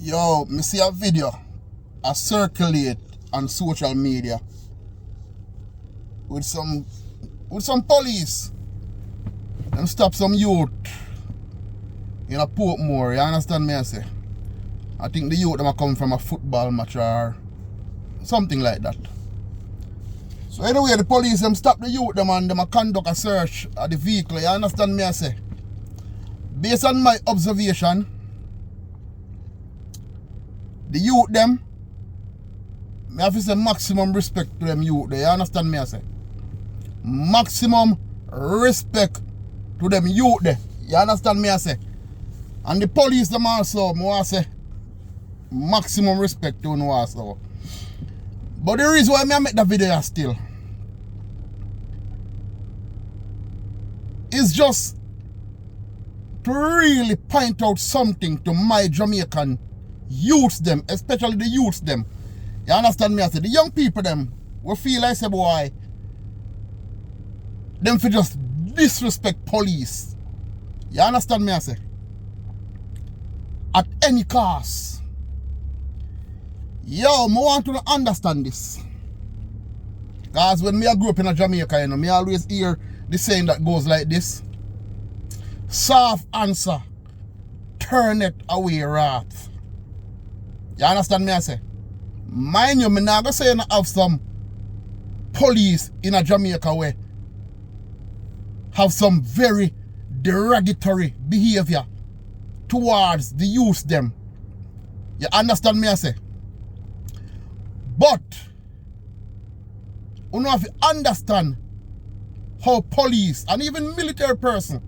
Yo, me see a video I circulate on social media with some police. Them stop some youth in a Portmore, you understand me I say? I think the youth them are coming from a football match or something like that. So anyway, the police them stop the youth them and them a conduct a search of the vehicle, you understand me I say? Based on my observation, the youth them, I have to say maximum respect to them youth there, you understand me I say? Maximum respect to them youth there, you understand me I say? And the police them also, I want to say, maximum respect to them also. But the reason why I make the video still is just to really point out something to my Jamaican youths them, especially the youths them. You understand me I say? The young people them will feel like say boy, them for just disrespect police. You understand me I say? At any cost. Yo, I want to understand this. Because when me I grew up in Jamaica, you know, me always hear the saying that goes like this. Soft answer, turn it away wrath. You understand me I say? Mind you, me not gonna say you have some police in a Jamaica way have some very derogatory behavior towards the youth them. You understand me I say? But you have to understand how police and even military person,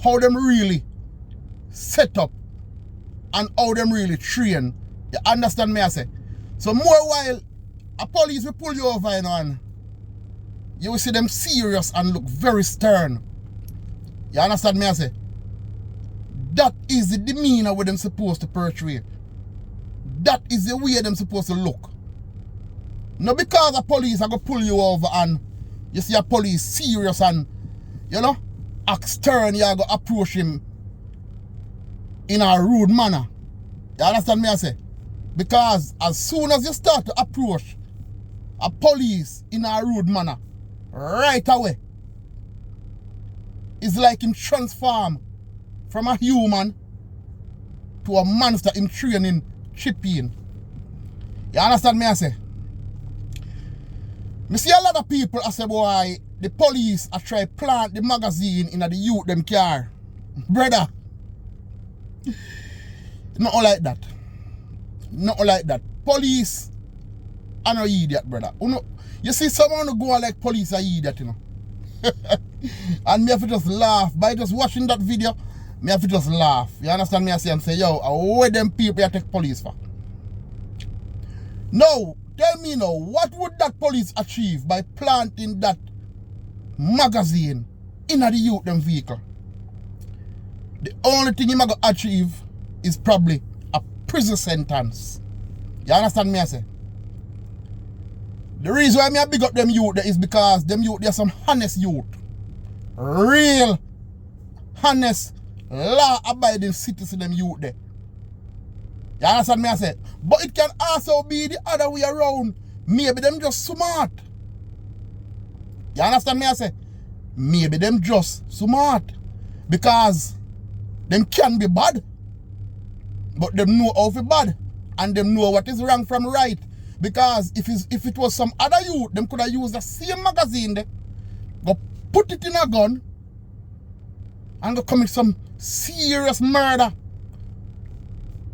how them really set up and how them really train. You understand me I say? So more while a police will pull you over, you know, and you will see them serious and look very stern. You understand me I say? That is the demeanor where them supposed to portray. That is the way them supposed to look. Not because a police are going to pull you over and you see a police serious and, you know, act stern, you are going to approach him in a rude manner. You understand me I say? Because as soon as you start to approach a police in a rude manner, right away, it's like him transform from a human to a monster in training chipping. You understand me I say? Me see a lot of people I say boy, the police I try plant the magazine in the youth them car. Brother, not all like that. Not all like that. Police are no idiot, brother. You see someone who go like police are idiot, you know. And me have to just laugh. By just watching that video, me have to just laugh. You understand me I say and say, yo, where them people you take police for? No, tell me now, what would that police achieve by planting that magazine in the youth them vehicle? The only thing you might achieve is probably a prison sentence. You understand me I say? The reason why I big up them youth there is because them youth, they're some honest youth. Real, honest, law-abiding citizen them youth there. You understand me I say? But it can also be the other way around. Maybe them just smart. You understand me I say? Maybe them just smart. Because them can be bad. But them know how to be bad. And them know what is wrong from right. Because if it was some other youth, them could have used the same magazine there, go put it in a gun, and go commit some serious murder.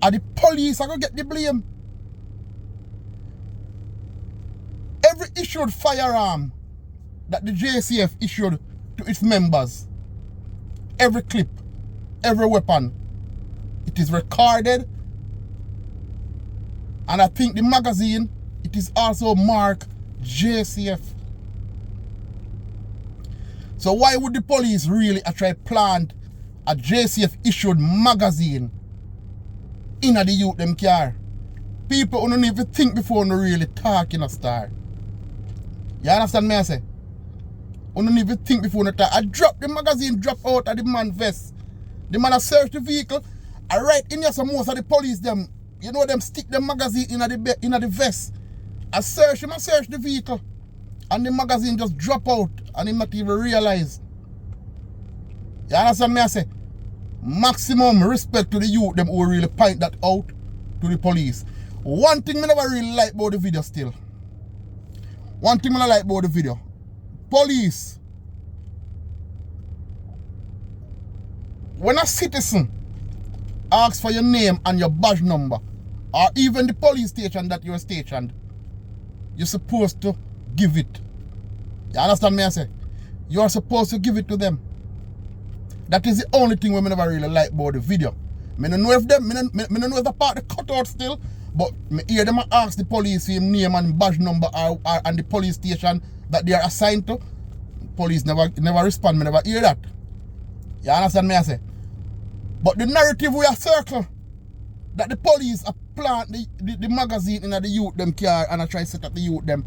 And the police are going to get the blame. Every issued firearm that the JCF issued to its members, every clip, every weapon, it is recorded. And I think the magazine, it is also marked JCF. So why would the police really try plant a JCF issued magazine in the youth them car? People don't even think before they really talk in a star. You understand me I say? You don't even think before they talk. I drop the magazine, drop out of the man vest. The man a search the vehicle Alright, in here, so most of the police, them, you know, them stick them magazine in the vest. I search the vehicle. And the magazine just drop out and him not even realize. You understand me? I say, maximum respect to the youth, them who really point that out to the police. One thing I never really like about the video still. One thing I like about the video. Police. When a citizen asks for your name and your badge number, or even the police station that you're stationed, you're supposed to give it. You understand me? I say, you are supposed to give it to them. That is the only thing we never really like about the video. I don't know if them, I don't know if the part they cut out still, but I hear them ask the police for him name and badge number and the police station that they are assigned to. Police never respond. I never hear that. You understand me? I say. But the narrative we are circle that the police are plant the magazine in the youth them car and I try to set up the youth them.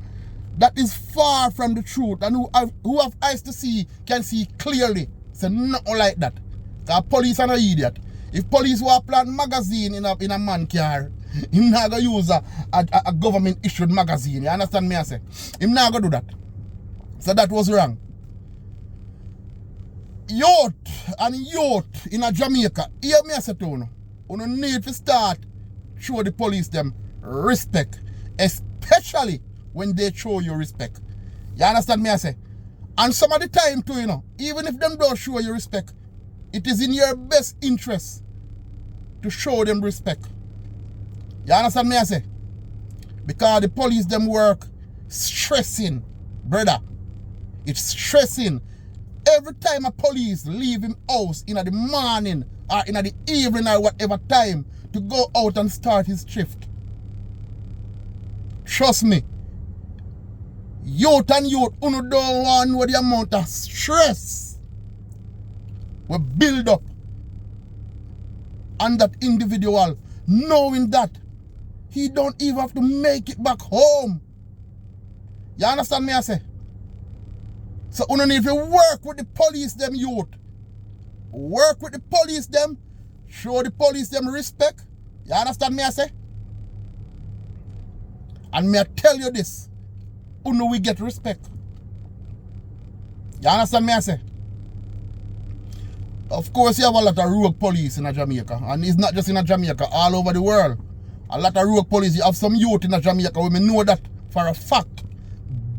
That is far from the truth. And who have eyes to see can see clearly. So nothing like that. Because police are no idiot. If police were plant magazine in a man car, him not gonna use a government issued magazine. You understand me? I say? Him not gonna do that. So that was wrong. Youth in a Jamaica, hear me I say to you, you need to start show the police them respect. Especially when they show you respect. You understand me I say? And some of the time too, you know, even if them don't show you respect, it is in your best interest to show them respect. You understand me I say? Because the police them work stressing, brother. It's stressing. Every time a police leave him house in the morning or in the evening or whatever time to go out and start his shift. Trust me. Youth and youth, you don't want know the amount of stress we build up on that individual, knowing that he don't even have to make it back home. You understand me I say? So you need to work with the police them youth. Work with the police them. Show the police them respect. You understand me I say? And me I tell you this. You know we get respect. You understand me I say? Of course you have a lot of rogue police in Jamaica. And it's not just in Jamaica, all over the world. A lot of rogue police. You have some youth in Jamaica. We know that for a fact.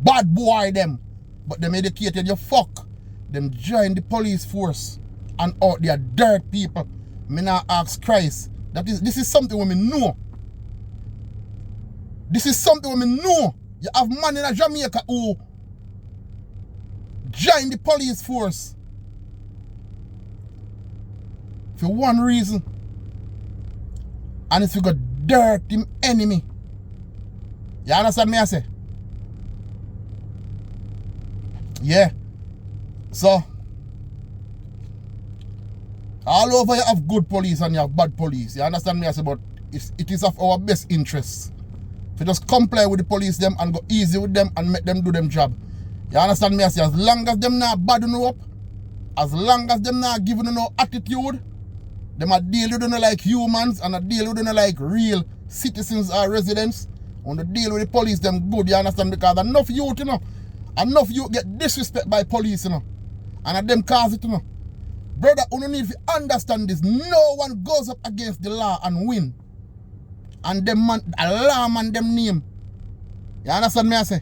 Bad boy them. But them educated you fuck. Them join the police force and out there dirt people. Me not ask Christ. This is something we know. This is something we know. You have man in Jamaica who join the police force for one reason. And it's to go dirt him enemy. You understand me I say? Yeah. So, all over you have good police and you have bad police. You understand me? I say, but it is of our best interests to just comply with the police them and go easy with them and make them do them job. You understand me? I say, as long as them not bad you up, as long as them not giving you no attitude, them a deal with them like humans and a deal with them like real citizens or residents. On the deal with the police them good, you understand? Because enough youth, you know. Enough you get disrespect by police, you know. And them cause it, you know. Brother, you need to understand this. No one goes up against the law and win. And them man, alarm and them name. You understand me I say?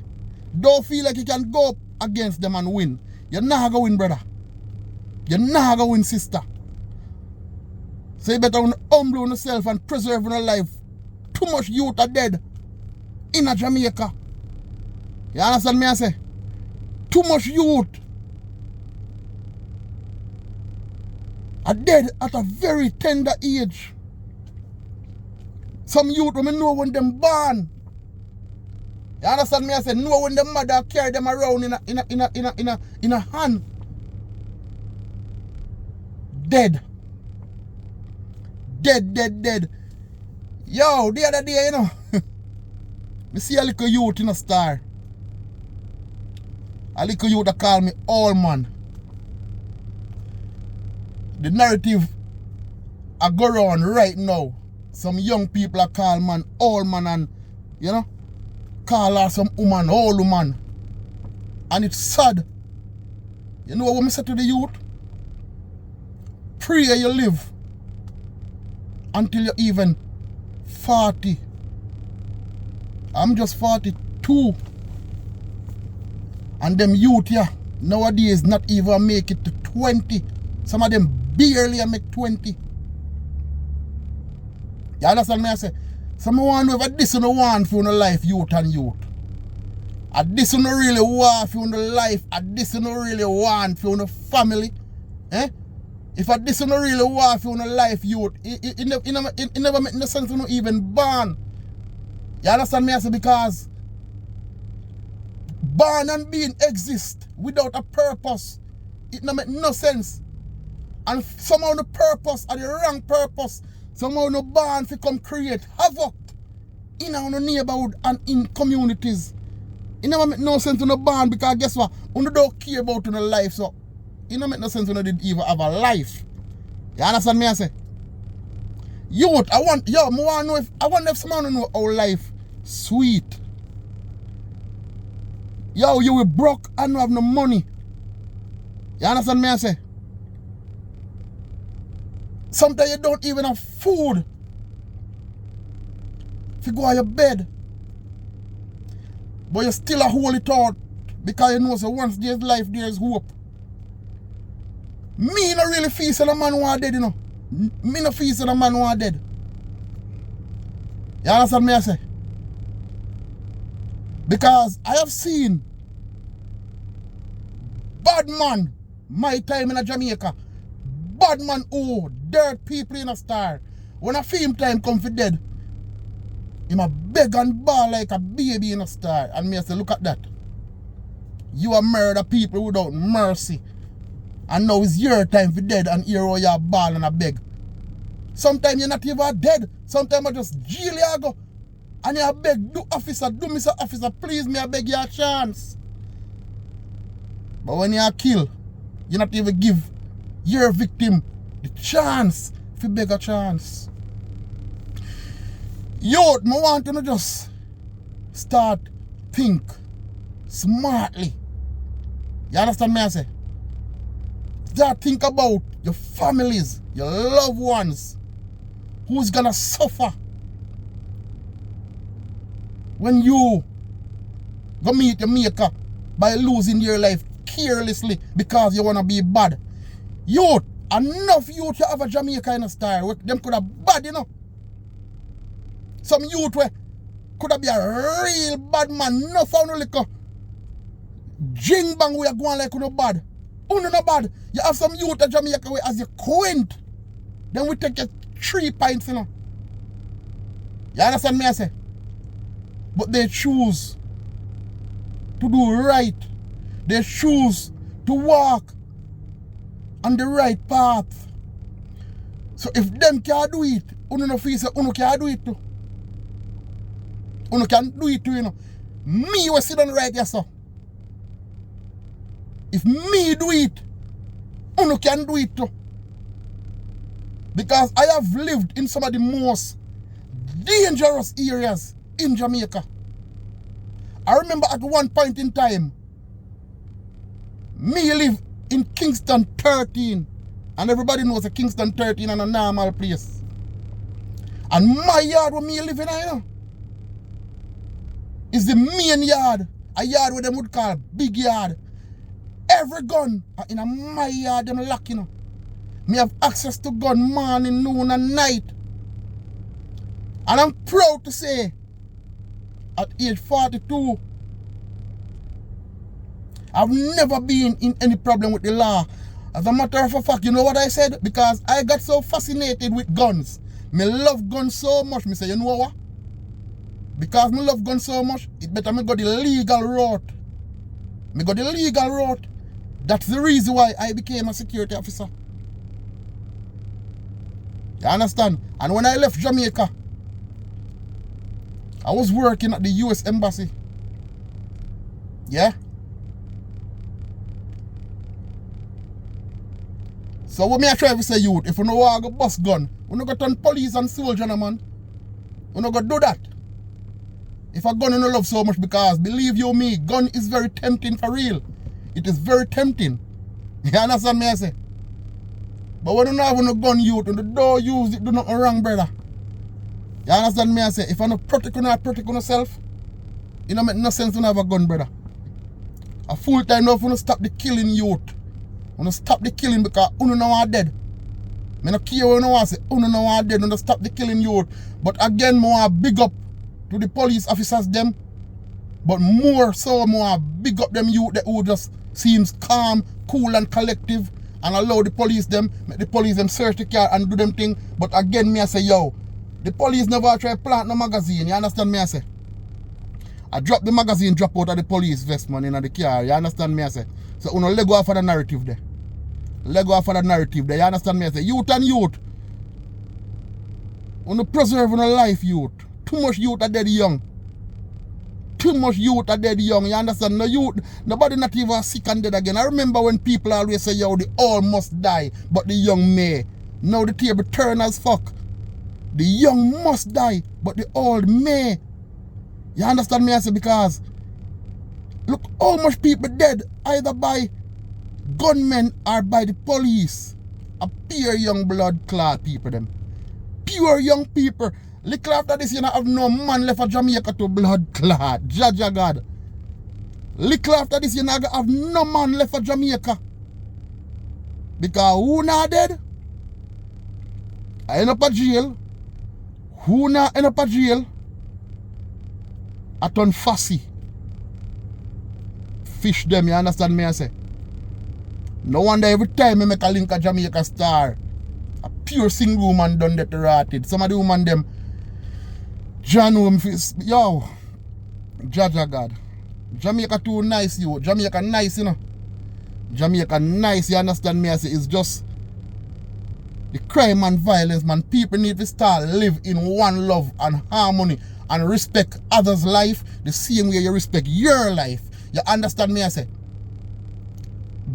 Don't feel like you can go up against them and win. You're not gonna win, brother. You're not gonna win, sister. So you better humble yourself and preserve your life. Too much youth are dead in Jamaica. You understand me I say? Too much youth are dead at a very tender age. Some youth when know when them born. You understand me I say? Know when them mother carry them around in a hand. Dead. Dead. Yo, the other day, you know, me see a little youth in a star. A little youth that call me all man. The narrative I go around right now. Some young people are call man old man and, you know, call her some woman, old woman. And it's sad. You know what I say to the youth? Pray you live until you're even 40. I'm just 42. And them youth here, nowadays not even make it to 20. Some of them barely make 20. You understand me? I say, some want to know if this is no one for your life, youth and youth. And this is no really want for your life, and this is no really want for your family. Eh? If this is no really want for your life, youth, it never make no sense to no even born. You understand me? I say, because born and being exist without a purpose, it no make no sense. And somehow the purpose are the wrong purpose. Somehow no born to come create havoc in our neighborhood and in communities. It never make no sense to no born, because guess what? You don't care about your life, so it never make no sense to you didn't even have a life. You understand me? I say, youth, I want if someone know our life sweet. Yo, you will broke and not have no money. You understand me? I say, sometimes you don't even have food if you go on your bed. But you still a hold it out, because you know so once there's life, there's hope. Me no really feel so the man who are dead, you know. Me no feel so the man who are dead. You understand me? I say? Because I have seen bad man, my time in Jamaica, bad man who dirt people in a star. When a film time come for dead, him a beg and ball like a baby in a star. And me I say, look at that. You a murder people without mercy. And now it's your time for dead, and here you are ball and a beg. Sometimes you're not even dead. Sometimes I just jail you go. And you beg, do Mr. Officer, please me, I beg you a chance. But when you are killed, you not even give your victim the chance if you beg a chance. Youth, I want you to just start think smartly. You understand me I say? Start think about your families, your loved ones, who's gonna suffer when you go meet your maker by losing your life carelessly because you wanna be bad. Youth, enough youth you have a Jamaica in a style. Them could have bad, you know. Some youth where could have be a real bad man. No found no liquor. Jing bang we are going like no bad. Uno no bad. You have some youth at Jamaica where as you quint, then we take you 3 pints, you know. You understand me I say? But they choose to do right. They choose to walk on the right path. So if them can't do it, uno no feel say uno can't do it too. Uno can do it too, you know. Me will sit on right here, so. If me do it, uno can do it too. Because I have lived in some of the most dangerous areas in Jamaica. I remember at one point in time, me live in Kingston 13. And everybody knows that Kingston 13 is a normal place. And my yard where me live in, you know, is the main yard. A yard where them would call big yard. Every gun in my yard, them lock, you know. Me have access to gun morning, noon and night. And I'm proud to say, at age 42, I've never been in any problem with the law. As a matter of fact, you know what I said? Because I got so fascinated with guns. Me love guns so much. Me say, you know what? Because me love guns so much, it better me go the legal route. Me go the legal route. That's the reason why I became a security officer. You understand? And when I left Jamaica, I was working at the US Embassy. Yeah? So what me I try to say, youth, if you know how to bust gun, We no go turn police and soldier, no man. We no go do that. If a gun you no love so much, because believe you me, gun is very tempting for real. It is very tempting. You understand me I say? But when you not have no gun youth, and the door use it, do nothing wrong, brother. You understand me I say? If you not protect yourself, it don't make no sense to have a gun, brother. A full time now, you stop the killing youth. You stop the killing because you know are dead. I don't care what you want to say, you know are dead, you stop the killing youth. But again, more big up to the police officers them. But more so, more big up them youth that who just seems calm, cool and collective and allow the police them, make the police them search the car and do them thing. But again, me I say, yo, the police never try to plant no magazine, you understand me I say? I drop the magazine, drop out of the police vest man in the car, you understand me I say? So you know, let go off of the narrative there. Let go off of the narrative there, you understand me I say? Youth and youth, you know, preserve your life youth. Too much youth are dead young. Too much youth are dead young, you understand? No youth, nobody not even sick and dead again. I remember when people always say, yo, the old must die, but the young may. Now the table turn as fuck. The young must die, but the old may. You understand me I say? Because look how much people dead, either by gunmen or by the police. A pure young blood clot people them. Pure young people. Little after this, you don't have no man left for Jamaica to blood clot. Jaja God. Little after this, you don't have no man left for Jamaica. Because who not dead? I end up a jail. Who not end up a jail? I turn fussy. Fish them, you understand me I say? No wonder every time I make a link a Jamaica Star, a pure single woman done that rotted. Some of the woman them John yo, Jaja God. Jamaica too nice, you. Jamaica nice, you know. Jamaica nice, you understand me I say? It's just the crime and violence, man. People need to start live in one love and harmony and respect others' life the same way you respect your life. You understand me I say?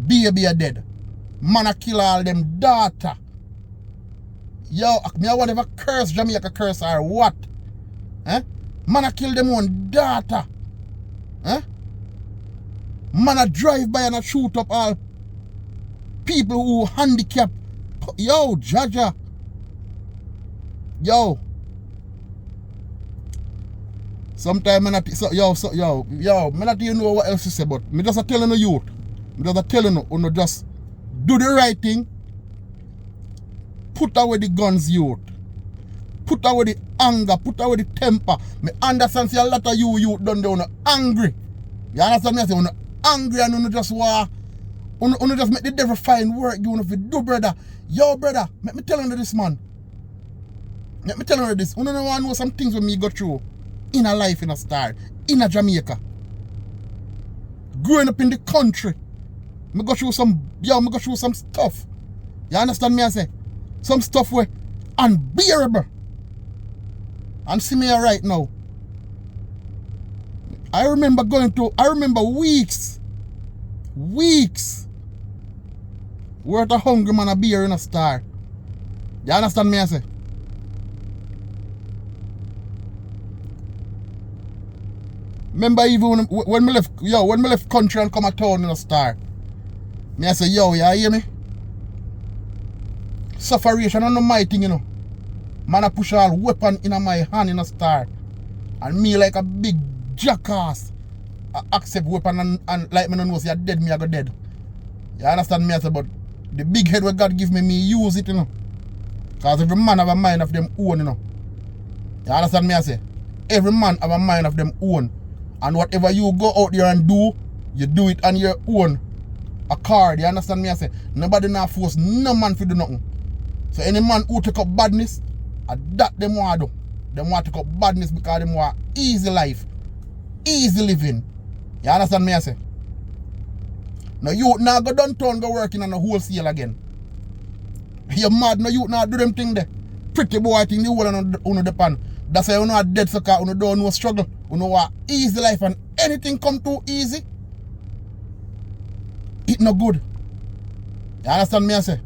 Baby are dead. Man a kill all them daughter. Yo, me I whatever curse Jamaica curse or what? Eh? Man a kill them own daughter. Eh? Man a drive by and a shoot up all people who handicap. Yo, Jaja. Yo. Sometimes man me not even know what else to say, but me just a telling the youth. Me just a telling you just do the right thing. Put away the guns, youth. Put away the anger, put away the temper. Me understand see a lot of youth done there angry. You understand me? I say you angry and you just want you just make the devil find work you if you do, brother. Yo, brother, let me tell you this, man. Let me tell you this. You don't want to know some things when me go through in a life in a star, in a Jamaica. Growing up in the country. Me go through some stuff. You understand me? I say some stuff where unbearable. And see me here right now. I remember weeks worth of hungry man a beer in a star. You understand me I say? Remember even when me left country and come a town in a star. Me I say, yo, you hear me? Sufferation and no my thing, you know. Man I push all weapon in my hand in a star. And me like a big jackass. I accept weapon and like me no know say dead, me I go dead. You understand me I say? But the big head where God give me use it, you know. Because every man have a mind of them own, you know. You understand me I say? Every man have a mind of them own. And whatever you go out there and do, you do it on your own accord. You understand me I say? Nobody now force no man to do nothing. So any man who take up badness, that them want to do. Them want to take up badness because them want easy life. Easy living. You understand me I say? Now you now go downtown go working on a wholesale again. You mad now you now do them thing there. Pretty boy thing the whole on the pan. That's why you know dead so car you don't know struggle. You know what easy life and anything come too easy. It no good. You understand me I say?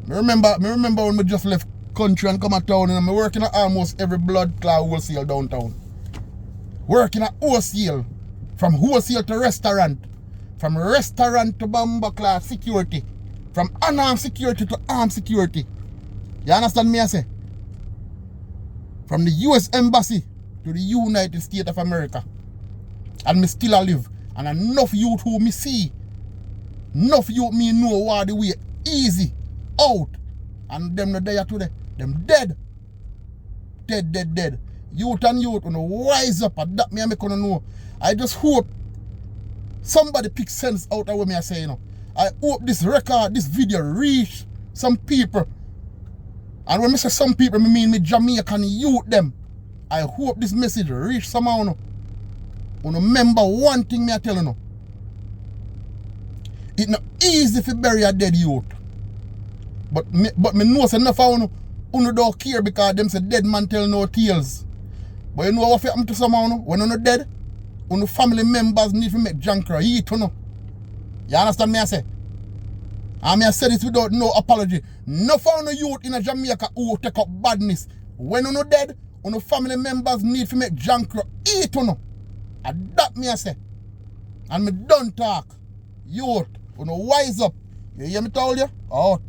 Me remember when we just left country and come to town, and I'm working at almost every blood clot wholesale downtown. Working at wholesale, from wholesale to restaurant, from restaurant to bomber class security, from unarmed security to armed security. You understand me I say? From the US Embassy to the United States of America. And me still a live. And enough youth who me see, enough youth me know what the way easy out. And them not there today. Them dead. Dead. Youth and youth, wise up, and that me I make know. I just hope somebody pick sense out of what me I say, I hope this record, this video reach some people. And when I say some people, I mean me Jamaican youth them. I hope this message reach somehow. Remember one thing me I tell you. It's not easy to bury a dead youth. But me know say enough of you don't care because them say dead man tell no tales. But you know what happen to someone when you're dead? When family members need to make jankra eat, You understand me I say? And I say this without no apology. No found a youth in a Jamaica who take up badness. When you're dead, when family members need to make jankra eat, And that me I say. And me don't talk. Youth, wise up. You hear me tell you? Out.